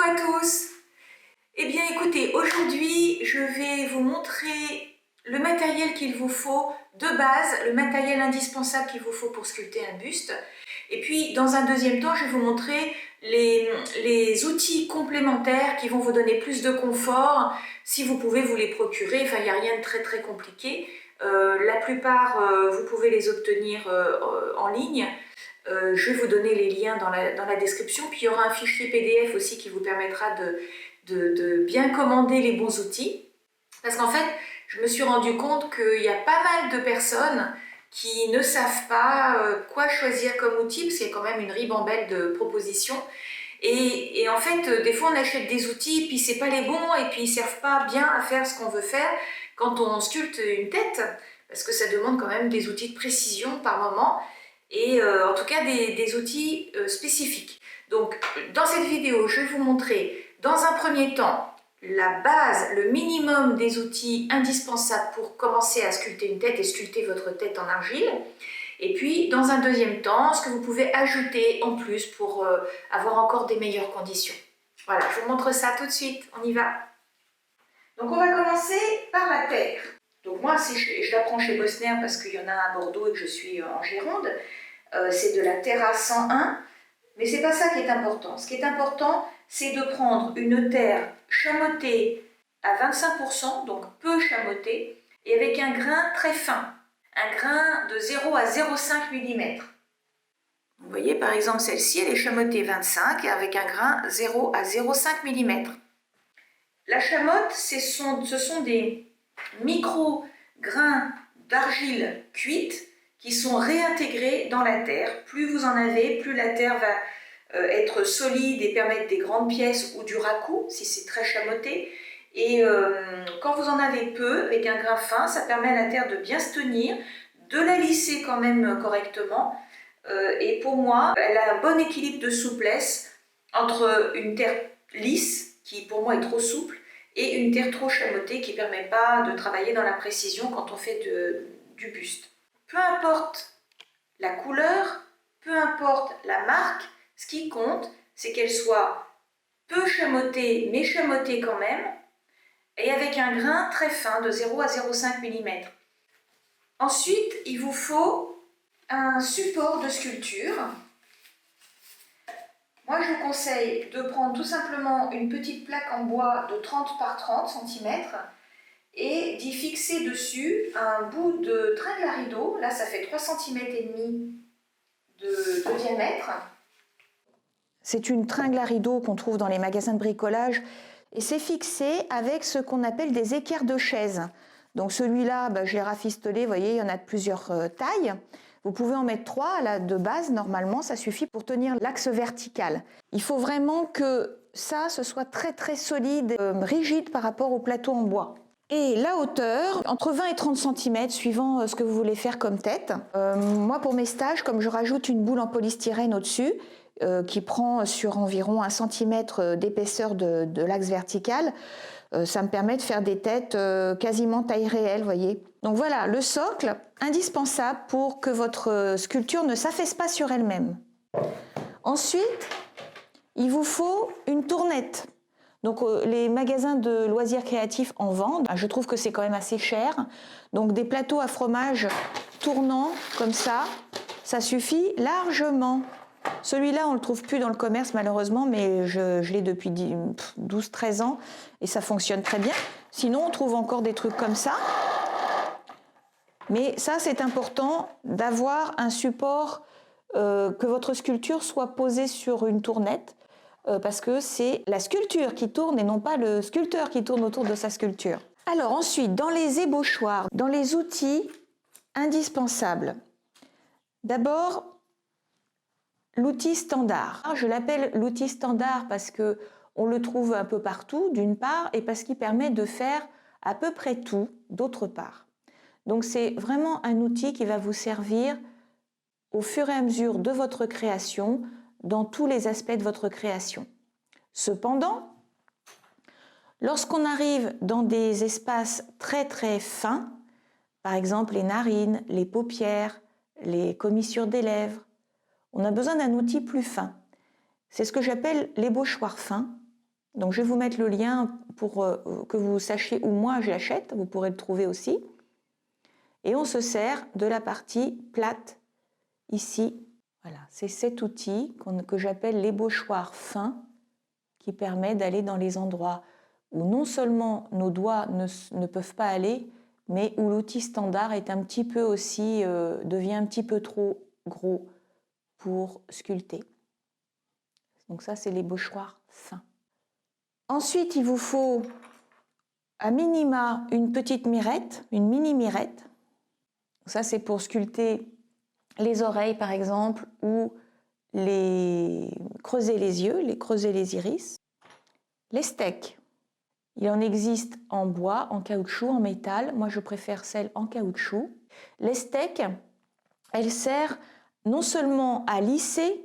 à tous. Eh bien écoutez, aujourd'hui je vais vous montrer le matériel qu'il vous faut de base, le matériel indispensable qu'il vous faut pour sculpter un buste. Et puis dans un deuxième temps, je vais vous montrer les outils complémentaires qui vont vous donner plus de confort si vous pouvez vous les procurer. Enfin, il n'y a rien de très compliqué. La plupart, vous pouvez les obtenir en ligne. Je vais vous donner les liens dans la description, puis il y aura un fichier PDF aussi qui vous permettra de bien commander les bons outils. Parce qu'en fait, je me suis rendu compte qu'il y a pas mal de personnes qui ne savent pas quoi choisir comme outil, parce qu'il y a quand même une ribambelle de propositions. Et en fait, des fois on achète des outils, puis c'est pas les bons, et puis ils servent pas bien à faire ce qu'on veut faire quand on sculpte une tête, parce que ça demande quand même des outils de précision par moment, et en tout cas des outils spécifiques. Donc dans cette vidéo, je vais vous montrer dans un premier temps la base, le minimum des outils indispensables pour commencer à sculpter une tête et sculpter votre tête en argile. Et puis dans un deuxième temps, ce que vous pouvez ajouter en plus pour avoir encore des meilleures conditions. Voilà, je vous montre ça tout de suite, on y va. Donc on va commencer par la terre. Donc moi, je la prends chez Bosner parce qu'il y en a à Bordeaux et que je suis en Gironde. C'est de la Terra 101, mais c'est pas ça qui est important. Ce qui est important, c'est de prendre une terre chamotée à 25%, donc peu chamotée, et avec un grain très fin, un grain de 0 à 0,5 mm. Vous voyez, par exemple, celle-ci, elle est chamotée 25 et avec un grain 0 à 0,5 mm. La chamotte, ce sont des micro-grains d'argile cuite qui sont réintégrés dans la terre. Plus vous en avez, plus la terre va être solide et permettre des grandes pièces ou du raku, si c'est très chamoté. Et quand vous en avez peu, avec un grain fin, ça permet à la terre de bien se tenir, de la lisser quand même correctement. Et pour moi, elle a un bon équilibre de souplesse entre une terre lisse, qui pour moi est trop souple, et une terre trop chamotée qui ne permet pas de travailler dans la précision quand on fait du buste. Peu importe la couleur, peu importe la marque, ce qui compte, c'est qu'elle soit peu chamotée, mais chamotée quand même, et avec un grain très fin de 0 à 0,5 mm. Ensuite, il vous faut un support de sculpture. Moi, je vous conseille de prendre tout simplement une petite plaque en bois de 30 par 30 cm et d'y fixer dessus un bout de tringle à rideau. Là, ça fait 3,5 cm de diamètre. C'est une tringle à rideau qu'on trouve dans les magasins de bricolage et c'est fixé avec ce qu'on appelle des équerres de chaise. Donc celui-là, je l'ai rafistolé, vous voyez, il y en a de plusieurs tailles. Vous pouvez en mettre 3 là, de base, normalement, ça suffit pour tenir l'axe vertical. Il faut vraiment que ça, ce soit très solide, rigide par rapport au plateau en bois. Et la hauteur, entre 20 et 30 cm, suivant ce que vous voulez faire comme tête. Moi, pour mes stages, comme je rajoute une boule en polystyrène au-dessus, qui prend sur environ 1 cm d'épaisseur de l'axe vertical, ça me permet de faire des têtes quasiment taille réelle, voyez. Donc voilà, le socle indispensable pour que votre sculpture ne s'affaisse pas sur elle-même. Ensuite, il vous faut une tournette. Donc les magasins de loisirs créatifs en vendent. Je trouve que c'est quand même assez cher. Donc des plateaux à fromage tournants comme ça suffit largement. Celui-là, on ne le trouve plus dans le commerce malheureusement, mais je l'ai depuis 12-13 ans et ça fonctionne très bien. Sinon, on trouve encore des trucs comme ça. Mais ça, c'est important d'avoir un support, que votre sculpture soit posée sur une tournette, parce que c'est la sculpture qui tourne et non pas le sculpteur qui tourne autour de sa sculpture. Alors ensuite, dans les ébauchoirs, dans les outils indispensables, d'abord, l'outil standard. Je l'appelle l'outil standard parce qu'on le trouve un peu partout, d'une part, et parce qu'il permet de faire à peu près tout, d'autre part. Donc c'est vraiment un outil qui va vous servir au fur et à mesure de votre création, dans tous les aspects de votre création. Cependant, lorsqu'on arrive dans des espaces très fins, par exemple les narines, les paupières, les commissures des lèvres, on a besoin d'un outil plus fin. C'est ce que j'appelle l'ébauchoir fin. Donc je vais vous mettre le lien pour que vous sachiez où moi je l'achète, vous pourrez le trouver aussi. Et on se sert de la partie plate ici. Voilà, c'est cet outil que j'appelle l'ébauchoir fin qui permet d'aller dans les endroits où non seulement nos doigts ne peuvent pas aller, mais où l'outil standard est un petit peu aussi, devient un petit peu trop gros pour sculpter. Donc ça, c'est l'ébauchoir fin. Ensuite, il vous faut à minima une petite mirette, une mini mirette. Ça, c'est pour sculpter les oreilles, par exemple, ou creuser les yeux, creuser les iris. Les steaks. Il en existe en bois, en caoutchouc, en métal. Moi, je préfère celle en caoutchouc. Les steaks, elle sert non seulement à lisser,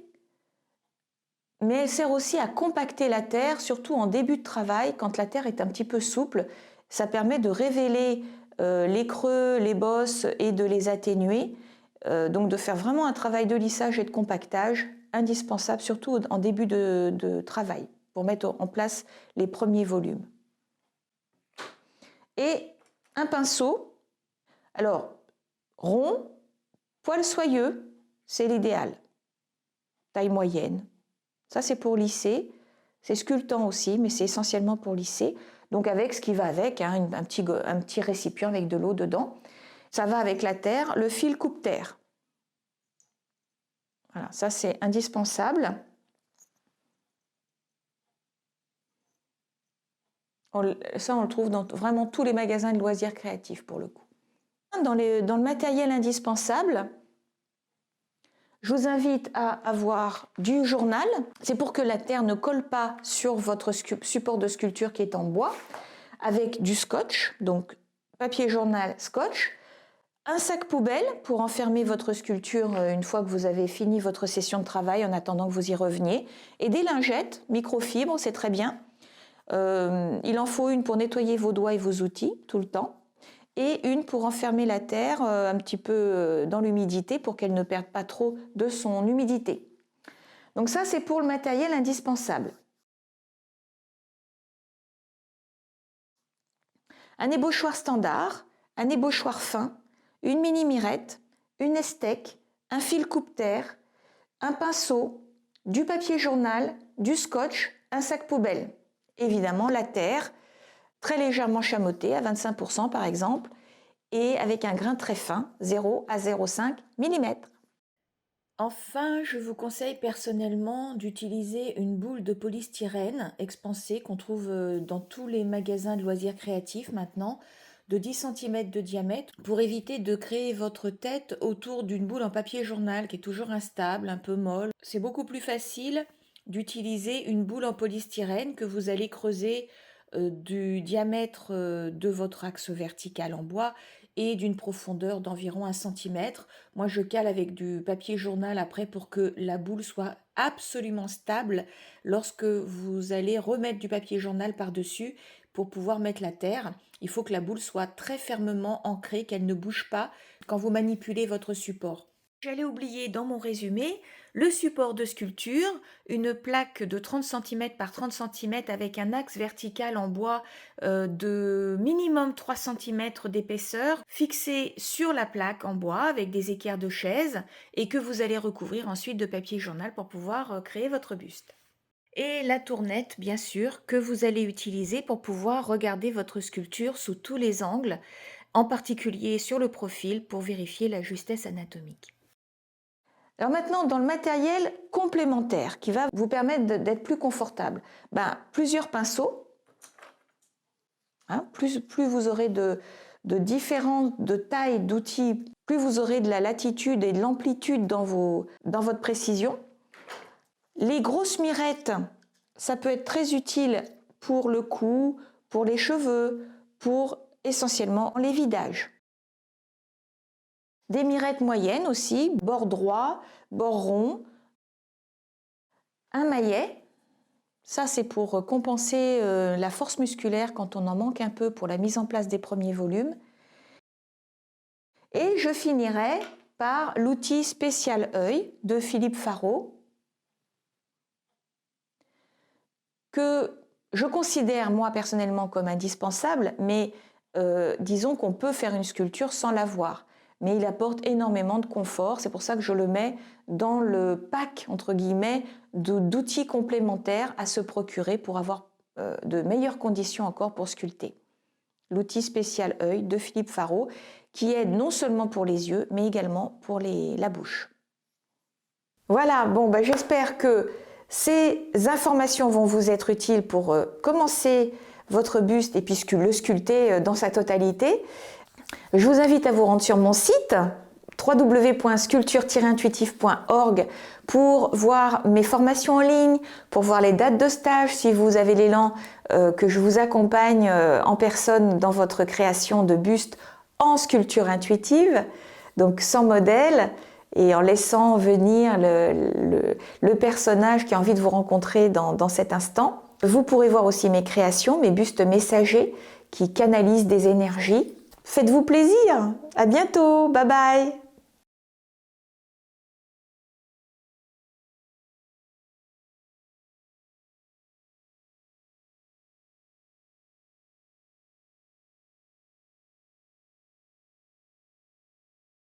mais elle sert aussi à compacter la terre, surtout en début de travail, quand la terre est un petit peu souple. Ça permet de révéler les creux, les bosses et de les atténuer. Donc de faire vraiment un travail de lissage et de compactage indispensable, surtout en début de travail, pour mettre en place les premiers volumes. Et un pinceau, alors rond, poil soyeux, c'est l'idéal, taille moyenne. Ça c'est pour lisser, c'est sculptant aussi, mais c'est essentiellement pour lisser. Donc avec ce qui va avec, hein, un petit récipient avec de l'eau dedans. Ça va avec la terre, le fil coupe-terre. Voilà, ça c'est indispensable. Ça, on le trouve dans vraiment tous les magasins de loisirs créatifs pour le coup. Dans le matériel indispensable, je vous invite à avoir du journal. C'est pour que la terre ne colle pas sur votre support de sculpture qui est en bois, avec du scotch, donc papier journal, scotch, un sac poubelle pour enfermer votre sculpture une fois que vous avez fini votre session de travail en attendant que vous y reveniez, et des lingettes, microfibres, c'est très bien. Il en faut une pour nettoyer vos doigts et vos outils tout le temps, et une pour enfermer la terre un petit peu dans l'humidité pour qu'elle ne perde pas trop de son humidité. Donc ça, c'est pour le matériel indispensable. Un ébauchoir standard, un ébauchoir fin, une mini mirette, une estèque, un fil coupe-terre, un pinceau, du papier journal, du scotch, un sac poubelle. Évidemment, la terre, très légèrement chamotée, à 25% par exemple, et avec un grain très fin, 0 à 0,5 mm. Enfin, je vous conseille personnellement d'utiliser une boule de polystyrène expansée qu'on trouve dans tous les magasins de loisirs créatifs maintenant, de 10 cm de diamètre, pour éviter de créer votre tête autour d'une boule en papier journal qui est toujours instable, un peu molle. C'est beaucoup plus facile d'utiliser une boule en polystyrène que vous allez creuser du diamètre de votre axe vertical en bois et d'une profondeur d'environ 1 cm. Moi, je cale avec du papier journal après pour que la boule soit absolument stable lorsque vous allez remettre du papier journal par-dessus pour pouvoir mettre la terre. Il faut que la boule soit très fermement ancrée, qu'elle ne bouge pas quand vous manipulez votre support. J'allais oublier dans mon résumé le support de sculpture, une plaque de 30 cm par 30 cm avec un axe vertical en bois de minimum 3 cm d'épaisseur, fixé sur la plaque en bois avec des équerres de chaise et que vous allez recouvrir ensuite de papier journal pour pouvoir créer votre buste. Et la tournette, bien sûr, que vous allez utiliser pour pouvoir regarder votre sculpture sous tous les angles, en particulier sur le profil pour vérifier la justesse anatomique. Alors maintenant, dans le matériel complémentaire qui va vous permettre d'être plus confortable, plusieurs pinceaux. Hein, plus vous aurez de différentes de tailles d'outils, plus vous aurez de la latitude et de l'amplitude dans votre précision. Les grosses mirettes, ça peut être très utile pour le cou, pour les cheveux, pour essentiellement les vidages. Des mirettes moyennes aussi, bord droit, bord rond. Un maillet, ça c'est pour compenser la force musculaire quand on en manque un peu pour la mise en place des premiers volumes. Et je finirai par l'outil spécial œil de Philippe Farreau, que je considère moi personnellement comme indispensable, mais disons qu'on peut faire une sculpture sans l'avoir. Mais il apporte énormément de confort, c'est pour ça que je le mets dans le pack, entre guillemets, d'outils complémentaires à se procurer pour avoir de meilleures conditions encore pour sculpter. L'outil spécial œil de Philippe Farreau, qui aide non seulement pour les yeux, mais également pour la bouche. Voilà, bon, ben, j'espère que ces informations vont vous être utiles pour commencer votre buste et puis le sculpter dans sa totalité. Je vous invite à vous rendre sur mon site www.sculpture-intuitive.org pour voir mes formations en ligne, pour voir les dates de stage si vous avez l'élan que je vous accompagne en personne dans votre création de buste en sculpture intuitive, donc sans modèle et en laissant venir le personnage qui a envie de vous rencontrer dans cet instant. Vous pourrez voir aussi mes créations, mes bustes messagers qui canalisent des énergies. Faites-vous plaisir, à bientôt, bye bye.